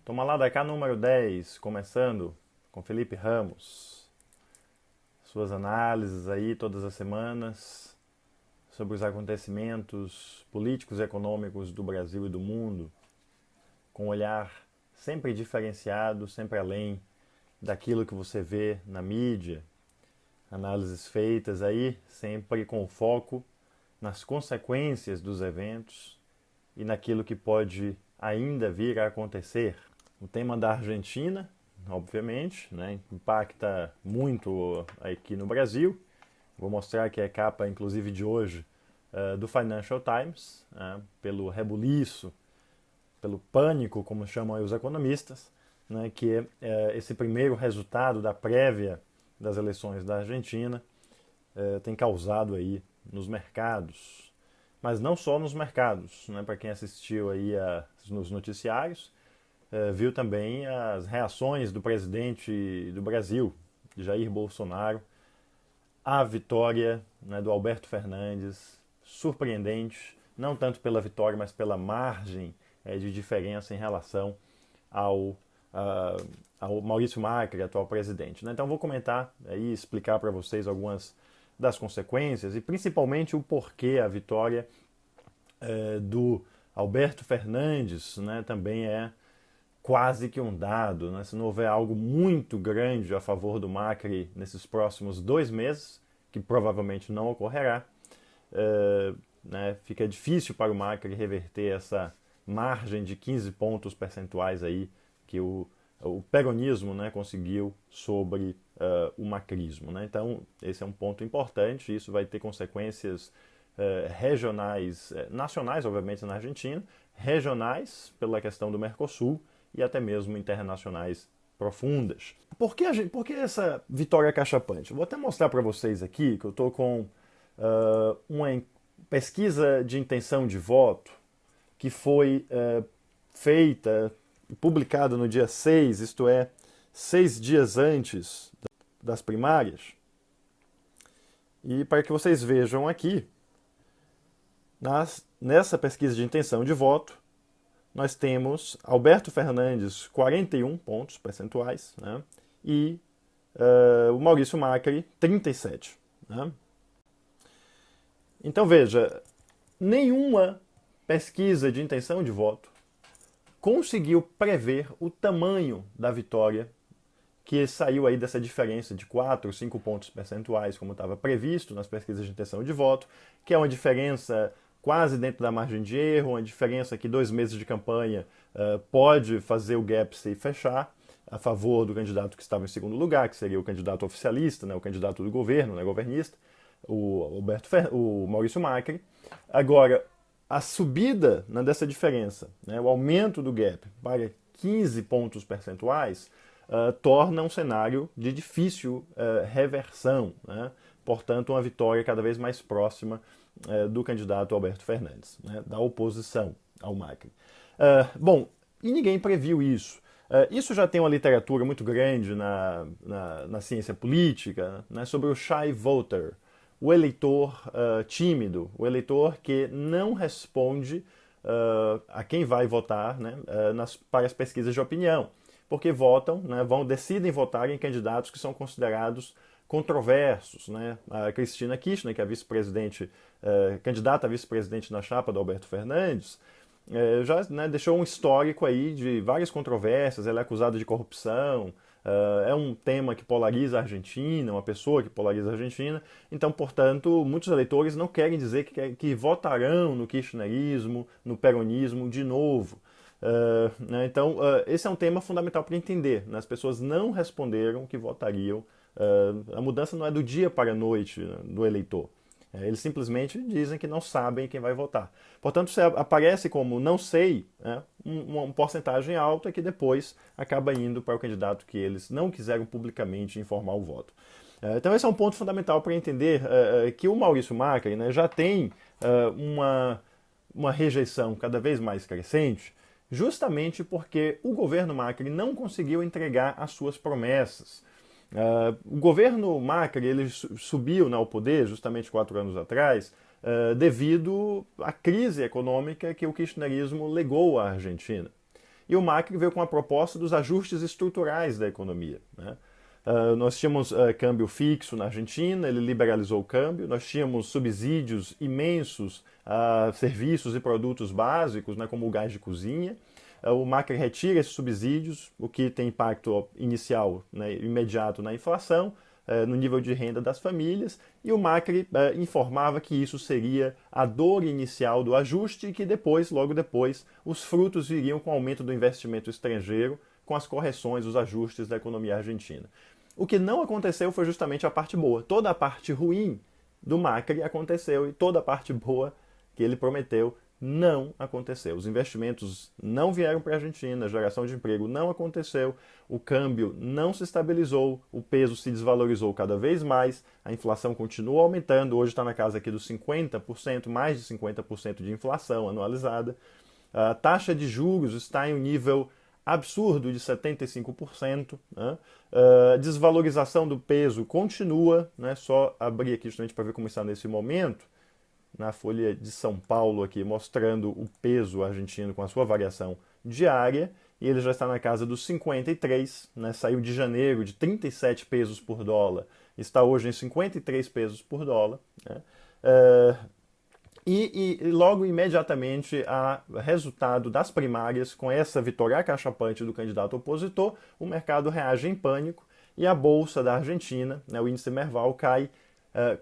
Toma lá da cá número 10, começando com Felipe Ramos. Suas análises aí todas as semanas sobre os acontecimentos políticos e econômicos do Brasil e do mundo, com um olhar sempre diferenciado, sempre além daquilo que você vê na mídia. Análises feitas aí sempre com foco nas consequências dos eventos e naquilo que pode ainda vir a acontecer. O tema da Argentina, obviamente, né, impacta muito aqui no Brasil. Vou mostrar que é capa, inclusive, de hoje do Financial Times, pelo rebuliço, pelo pânico, como chamam aí os economistas, né, que é esse primeiro resultado da prévia das eleições da Argentina tem causado aí nos mercados. Mas não só nos mercados, né, para quem assistiu aí nos noticiários, viu também as reações do presidente do Brasil, Jair Bolsonaro, à vitória, né, do Alberto Fernandes, surpreendente, não tanto pela vitória, mas pela margem de diferença em relação ao Maurício Macri, atual presidente. Né? Então vou comentar e explicar para vocês algumas das consequências e principalmente o porquê a vitória do Alberto Fernandes, né, também é quase que um dado, né? Se não houver algo muito grande a favor do Macri nesses próximos 2 meses, que provavelmente não ocorrerá, né, fica difícil para o Macri reverter essa margem de 15 pontos percentuais aí que o peronismo, né, conseguiu sobre o macrismo. Né? Então, esse é um ponto importante, isso vai ter consequências regionais, nacionais, obviamente, na Argentina, regionais, pela questão do Mercosul, e até mesmo internacionais profundas. Por que essa vitória cachapante? Vou até mostrar para vocês aqui que eu estou com uma pesquisa de intenção de voto que foi feita e publicada no dia 6, isto é, 6 dias antes das primárias. E para que vocês vejam aqui, nessa pesquisa de intenção de voto, nós temos Alberto Fernandes 41 pontos percentuais, né, e o Maurício Macri 37. Né? Então veja, nenhuma pesquisa de intenção de voto conseguiu prever o tamanho da vitória que saiu aí dessa diferença de 4 ou 5 pontos percentuais, como estava previsto nas pesquisas de intenção de voto, que é uma diferença quase dentro da margem de erro, uma diferença que 2 meses de campanha pode fazer o gap se fechar a favor do candidato que estava em segundo lugar, que seria o candidato oficialista, né, o candidato do governo, né, governista, o Maurício Macri. Agora, a subida, né, dessa diferença, né, o aumento do gap para 15 pontos percentuais, torna um cenário de difícil reversão, né? Portanto, uma vitória cada vez mais próxima do candidato Alberto Fernandes, né, da oposição ao Macri. Bom, e ninguém previu isso. Isso já tem uma literatura muito grande na ciência política, né, sobre o shy voter, o eleitor tímido, o eleitor que não responde a quem vai votar, né, para as pesquisas de opinião, porque votam, né, decidem votar em candidatos que são considerados controversos. Né? A Cristina Kirchner, que é vice-presidente, candidata a vice-presidente na chapa do Alberto Fernandes, já, né, deixou um histórico aí de várias controvérsias. Ela é acusada de corrupção, é um tema que polariza a Argentina, uma pessoa que polariza a Argentina. Então, portanto, muitos eleitores não querem dizer que votarão no kirchnerismo, no peronismo de novo. Né? Então, esse é um tema fundamental para entender. Né? As pessoas não responderam que votariam. A mudança não é do dia para a noite, né, do eleitor. Eles simplesmente dizem que não sabem quem vai votar. Portanto, se aparece como não sei, né, uma porcentagem alta que depois acaba indo para o candidato que eles não quiseram publicamente informar o voto. Então esse é um ponto fundamental para entender que o Maurício Macri, né, já tem uma rejeição cada vez mais crescente, justamente porque o governo Macri não conseguiu entregar as suas promessas. O governo Macri ele subiu ao poder justamente 4 anos atrás devido à crise econômica que o kirchnerismo legou à Argentina. e o Macri veio com a proposta dos ajustes estruturais da economia, né? Nós tínhamos câmbio fixo na Argentina, ele liberalizou o câmbio, nós tínhamos subsídios imensos a serviços e produtos básicos, né, como o gás de cozinha. O Macri retira esses subsídios, o que tem impacto inicial, né, imediato na inflação, no nível de renda das famílias, e o Macri informava que isso seria a dor inicial do ajuste e que depois, logo depois, os frutos viriam com o aumento do investimento estrangeiro, com as correções, os ajustes da economia argentina. O que não aconteceu foi justamente a parte boa. Toda a parte ruim do Macri aconteceu e toda a parte boa que ele prometeu não aconteceu. Os investimentos não vieram para a Argentina, a geração de emprego não aconteceu, o câmbio não se estabilizou, o peso se desvalorizou cada vez mais, a inflação continua aumentando, hoje está na casa aqui dos 50%, mais de 50% de inflação anualizada. A taxa de juros está em um nível absurdo de 75%, né? Desvalorização do peso continua, né? Só abrir aqui justamente para ver como está nesse momento, na Folha de São Paulo aqui, mostrando o peso argentino com a sua variação diária, e ele já está na casa dos 53, né? Saiu de janeiro de 37 pesos por dólar, está hoje em 53 pesos por dólar, né? E logo imediatamente a resultado das primárias, com essa vitória acachapante do candidato opositor, o mercado reage em pânico e a Bolsa da Argentina, né, o índice Merval, cai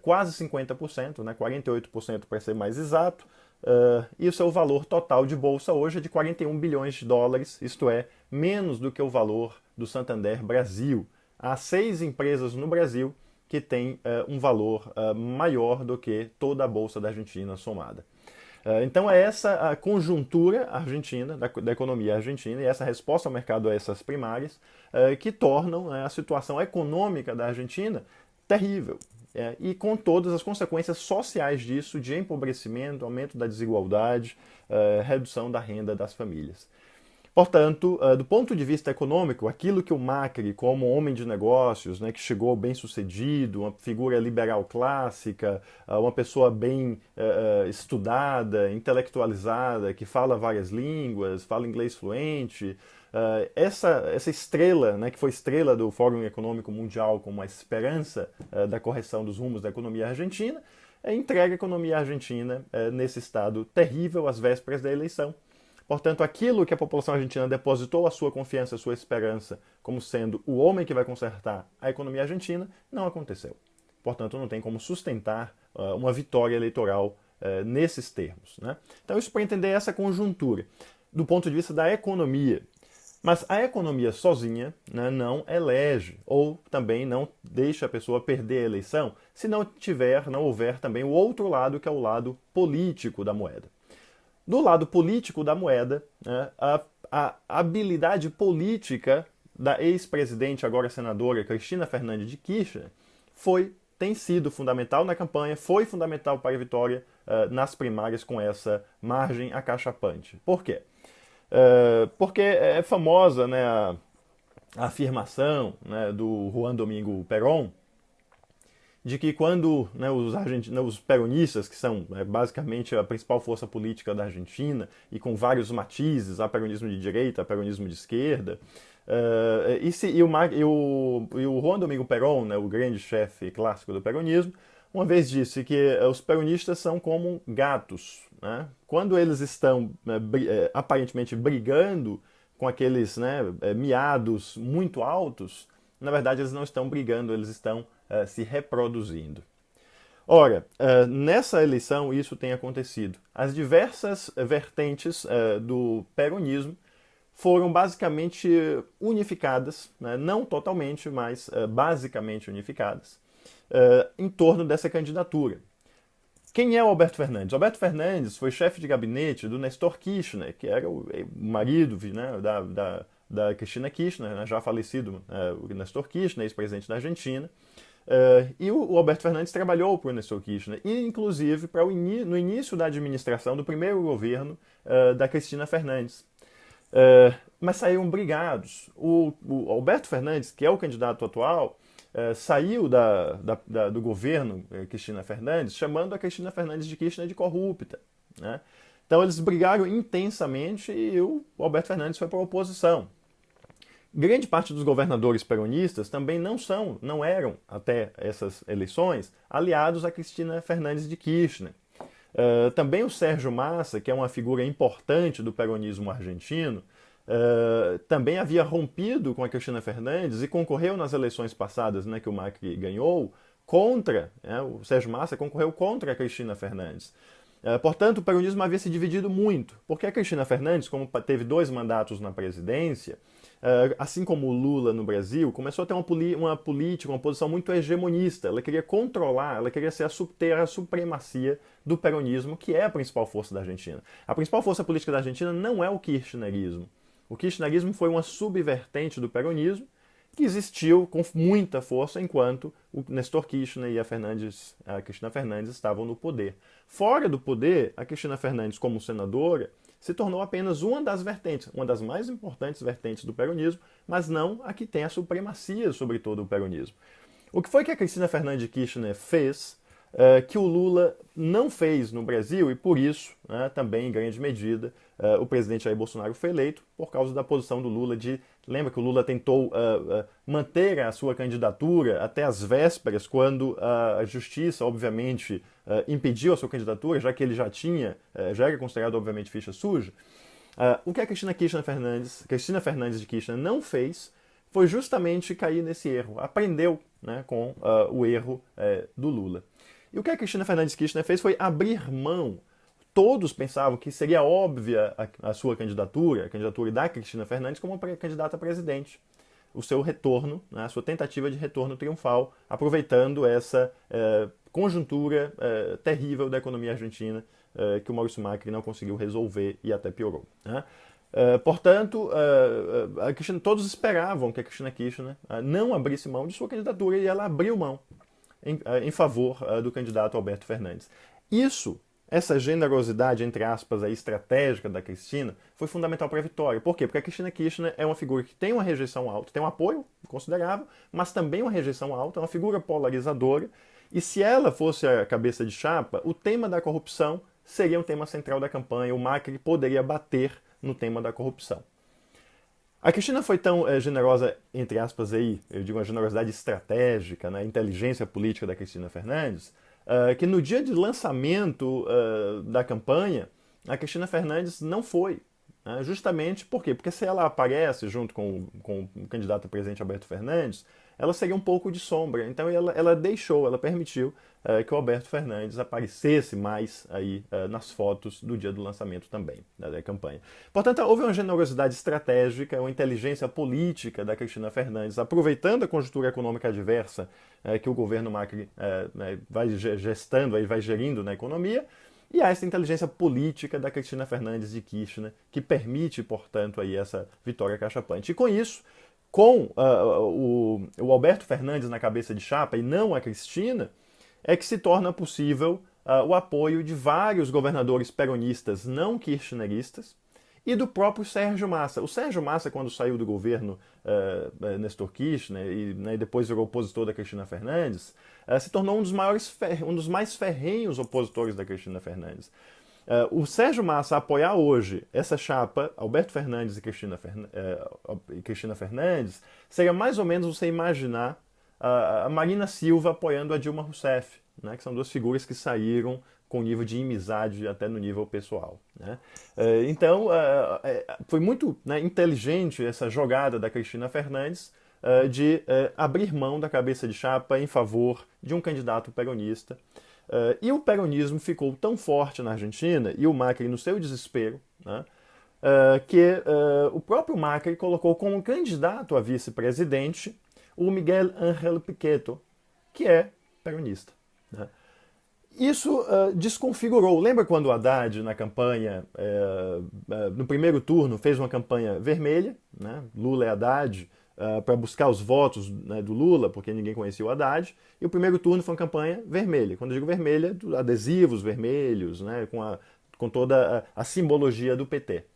quase 50%, né, 48% para ser mais exato, e o seu valor total de Bolsa hoje é de 41 bilhões de dólares, isto é, menos do que o valor do Santander Brasil. Há 6 empresas no Brasil que tem um valor maior do que toda a Bolsa da Argentina somada. Então é essa a conjuntura argentina, da economia argentina, e essa resposta ao mercado a essas primárias, que tornam a situação econômica da Argentina terrível. E com todas as consequências sociais disso, de empobrecimento, aumento da desigualdade, redução da renda das famílias. Portanto, do ponto de vista econômico, aquilo que o Macri, como homem de negócios, né, que chegou bem sucedido, uma figura liberal clássica, uma pessoa bem estudada, intelectualizada, que fala várias línguas, fala inglês fluente, essa estrela, né, que foi estrela do Fórum Econômico Mundial como a esperança da correção dos rumos da economia argentina, entrega a economia argentina nesse estado terrível às vésperas da eleição. Portanto, aquilo que a população argentina depositou a sua confiança, a sua esperança, como sendo o homem que vai consertar a economia argentina, não aconteceu. Portanto, não tem como sustentar uma vitória eleitoral nesses termos, né? Então, isso para entender essa conjuntura, do ponto de vista da economia. Mas a economia sozinha, né, não elege, ou também não deixa a pessoa perder a eleição, se não houver também o outro lado, que é o lado político da moeda. Do lado político da moeda, né, a habilidade política da ex-presidente, agora senadora, Cristina Fernández de Kirchner, tem sido fundamental na campanha, foi fundamental para a vitória nas primárias com essa margem acachapante. Por quê? Porque é famosa, né, a afirmação, né, do Juan Domingo Perón, de que quando, né, os peronistas, que são basicamente a principal força política da Argentina, e com vários matizes, há peronismo de direita, há peronismo de esquerda, o Juan Domingo Perón, né, o grande chefe clássico do peronismo, uma vez disse que os peronistas são como gatos, né? Quando eles estão aparentemente brigando com aqueles, né, miados muito altos, na verdade eles não estão brigando, eles estão se reproduzindo. Ora, nessa eleição isso tem acontecido. As diversas vertentes do peronismo foram basicamente unificadas, né, não totalmente, mas basicamente unificadas, em torno dessa candidatura. Quem é o Alberto Fernandes? Alberto Fernandes foi chefe de gabinete do Néstor Kirchner, que era o marido, né, da Cristina Kirchner, né, já falecido, o Néstor Kirchner, ex-presidente da Argentina. E o Alberto Fernandes trabalhou para o Néstor Kirchner, e inclusive no início da administração do primeiro governo da Cristina Fernandes. Mas saíram brigados. O Alberto Fernandes, que é o candidato atual, saiu do governo Cristina Fernandes chamando a Cristina Fernandes de Kirchner de corrupta, né? Então eles brigaram intensamente e o Alberto Fernandes foi para a oposição. Grande parte dos governadores peronistas também não eram, até essas eleições, aliados a Cristina Fernandes de Kirchner. Também o Sérgio Massa, que é uma figura importante do peronismo argentino, também havia rompido com a Cristina Fernandes e concorreu nas eleições passadas, né, que o Macri ganhou, o Sérgio Massa concorreu contra a Cristina Fernandes. Portanto, o peronismo havia se dividido muito, porque a Cristina Fernandes, como teve 2 mandatos na presidência, assim como o Lula no Brasil, começou a ter uma política, uma posição muito hegemonista. Ela queria controlar, ela queria ter a supremacia do peronismo, que é a principal força da Argentina. A principal força política da Argentina não é o kirchnerismo. O kirchnerismo foi uma subvertente do peronismo, que existiu com muita força enquanto o Néstor Kirchner e a Cristina Fernandes estavam no poder. Fora do poder, a Cristina Fernandes, como senadora, se tornou apenas uma das vertentes, uma das mais importantes vertentes do peronismo, mas não a que tem a supremacia sobre todo o peronismo. O que foi que a Cristina Fernandes de Kirchner fez que o Lula não fez no Brasil e por isso, também em grande medida, o presidente Jair Bolsonaro foi eleito por causa da posição do Lula Lembra que o Lula tentou manter a sua candidatura até as vésperas, quando a justiça, obviamente, impediu a sua candidatura, já que ele já era considerado, obviamente, ficha suja. O que a Cristina Fernandes de Kirchner não fez foi justamente cair nesse erro. Aprendeu, né, com o erro do Lula. E o que a Cristina Fernandes de Kirchner fez foi abrir mão. Todos pensavam que seria óbvia a sua candidatura, a candidatura da Cristina Fernandes como candidata a presidente. O seu retorno, né, a sua tentativa de retorno triunfal, aproveitando essa conjuntura terrível da economia argentina que o Maurício Macri não conseguiu resolver e até piorou. Né? Portanto, todos esperavam que a Cristina Kirchner não abrisse mão de sua candidatura e ela abriu mão em favor do candidato Alberto Fernandes. Essa generosidade, entre aspas, estratégica da Cristina foi fundamental para a vitória. Por quê? Porque a Cristina Kirchner é uma figura que tem uma rejeição alta, tem um apoio considerável, mas também uma rejeição alta, é uma figura polarizadora, e se ela fosse a cabeça de chapa, o tema da corrupção seria um tema central da campanha, o Macri poderia bater no tema da corrupção. A Cristina foi tão generosa, entre aspas, eu digo uma generosidade estratégica, né, inteligência política da Cristina Fernandes, que no dia de lançamento da campanha, a Cristina Fernandes não foi. Né, justamente por quê? Porque se ela aparece junto com o candidato a presidente Alberto Fernandes, ela seria um pouco de sombra. Então ela permitiu que o Alberto Fernandes aparecesse mais nas fotos do dia do lançamento também da campanha. Portanto, houve uma generosidade estratégica, uma inteligência política da Cristina Fernandes, aproveitando a conjuntura econômica adversa que o governo Macri vai gestando, vai gerindo na economia, e há essa inteligência política da Cristina Fernandes de Kirchner, que permite, portanto, essa vitória cachapante. E com isso, com o Alberto Fernandes na cabeça de chapa e não a Cristina, é que se torna possível o apoio de vários governadores peronistas não kirchneristas e do próprio Sérgio Massa. O Sérgio Massa, quando saiu do governo Néstor Kirchner e depois virou opositor da Cristina Fernandes, se tornou um dos mais ferrenhos opositores da Cristina Fernandes. O Sérgio Massa apoiar hoje essa chapa, Alberto Fernandes e Cristina Fernandes, seria mais ou menos você imaginar a Marina Silva apoiando a Dilma Rousseff, né, que são 2 figuras que saíram com nível de inimizade até no nível pessoal. Né? Então, foi muito inteligente essa jogada da Cristina Fernandes de abrir mão da cabeça de chapa em favor de um candidato peronista. E o peronismo ficou tão forte na Argentina, e o Macri no seu desespero, né, que o próprio Macri colocou como candidato a vice-presidente o Miguel Ángel Pichetto, que é peronista. Né? Isso desconfigurou. Lembra quando o Haddad, na campanha, no primeiro turno, fez uma campanha vermelha, né? Lula e Haddad, para buscar os votos, né, do Lula, porque ninguém conhecia o Haddad, e o primeiro turno foi uma campanha vermelha. Quando eu digo vermelha, adesivos vermelhos, né, com toda a simbologia do PT.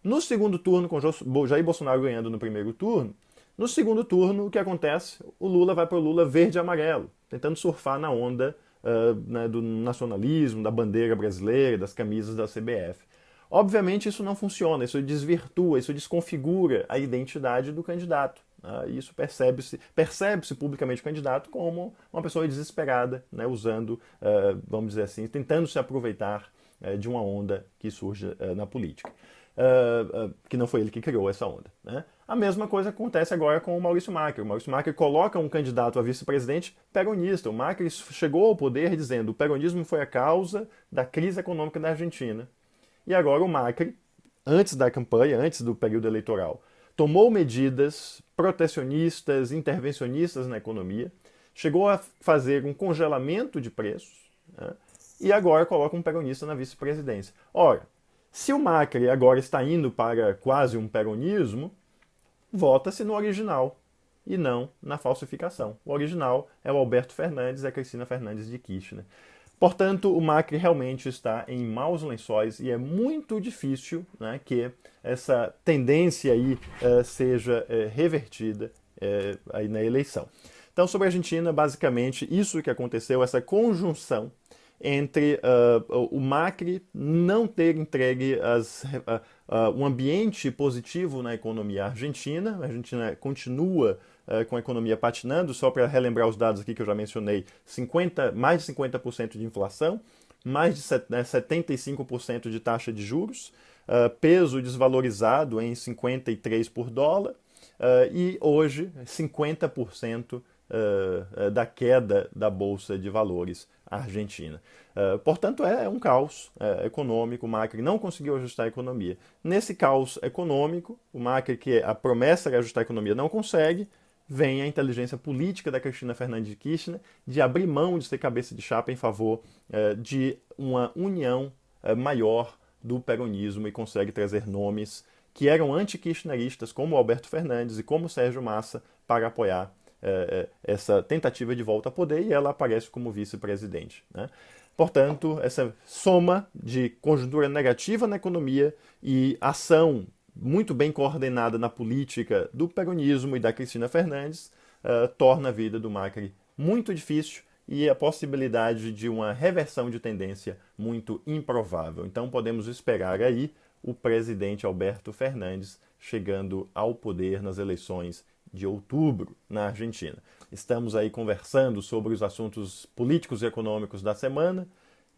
No segundo turno, com Jair Bolsonaro ganhando no primeiro turno, no segundo turno, o que acontece? O Lula vai para o Lula verde e amarelo, tentando surfar na onda né, do nacionalismo, da bandeira brasileira, das camisas da CBF. Obviamente isso não funciona, isso desvirtua, isso desconfigura a identidade do candidato. Isso percebe-se publicamente o candidato como uma pessoa desesperada, né, usando, vamos dizer assim, tentando se aproveitar de uma onda que surge na política. Que não foi ele que criou essa onda. Né? A mesma coisa acontece agora com o Maurício Macri. O Maurício Macri coloca um candidato a vice-presidente peronista. O Macri chegou ao poder dizendo que o peronismo foi a causa da crise econômica da Argentina. E agora o Macri, antes da campanha, antes do período eleitoral, tomou medidas protecionistas, intervencionistas na economia, chegou a fazer um congelamento de preços, né? E agora coloca um peronista na vice-presidência. Ora, se o Macri agora está indo para quase um peronismo, vota-se no original e não na falsificação. O original é o Alberto Fernandes e a Cristina Fernandes de Kirchner. Portanto, o Macri realmente está em maus lençóis e é muito difícil, né, que essa tendência aí seja revertida aí na eleição. Então, sobre a Argentina, basicamente, isso que aconteceu, essa conjunção entre o Macri não ter entregue um ambiente positivo na economia argentina. A Argentina continua com a economia patinando, só para relembrar os dados aqui que eu já mencionei, mais de 50% de inflação, mais de 75% de taxa de juros, peso desvalorizado em 53 por dólar, e hoje 50% da queda da Bolsa de Valores argentina. Portanto, é um caos econômico. O Macri não conseguiu ajustar a economia. Nesse caos econômico, o Macri, que a promessa era ajustar a economia, não consegue. Vem a inteligência política da Cristina Fernandes de Kirchner de abrir mão de ser cabeça de chapa em favor de uma união maior do peronismo e consegue trazer nomes que eram anti-kirchneristas, como Alberto Fernandes e como Sérgio Massa, para apoiar essa tentativa de volta ao poder, e ela aparece como vice-presidente. Né? Portanto, essa soma de conjuntura negativa na economia e ação muito bem coordenada na política do peronismo e da Cristina Fernandes torna a vida do Macri muito difícil e a possibilidade de uma reversão de tendência muito improvável. Então podemos esperar aí o presidente Alberto Fernandes chegando ao poder nas eleições de outubro na Argentina. Estamos aí conversando sobre os assuntos políticos e econômicos da semana,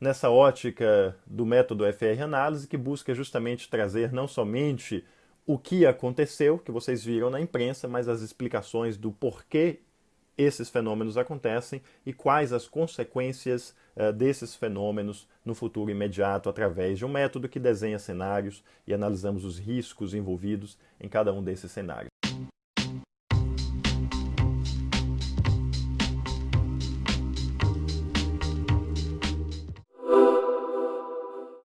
nessa ótica do método FR Análise, que busca justamente trazer não somente o que aconteceu, que vocês viram na imprensa, mas as explicações do porquê esses fenômenos acontecem e quais as consequências desses fenômenos no futuro imediato, através de um método que desenha cenários e analisamos os riscos envolvidos em cada um desses cenários.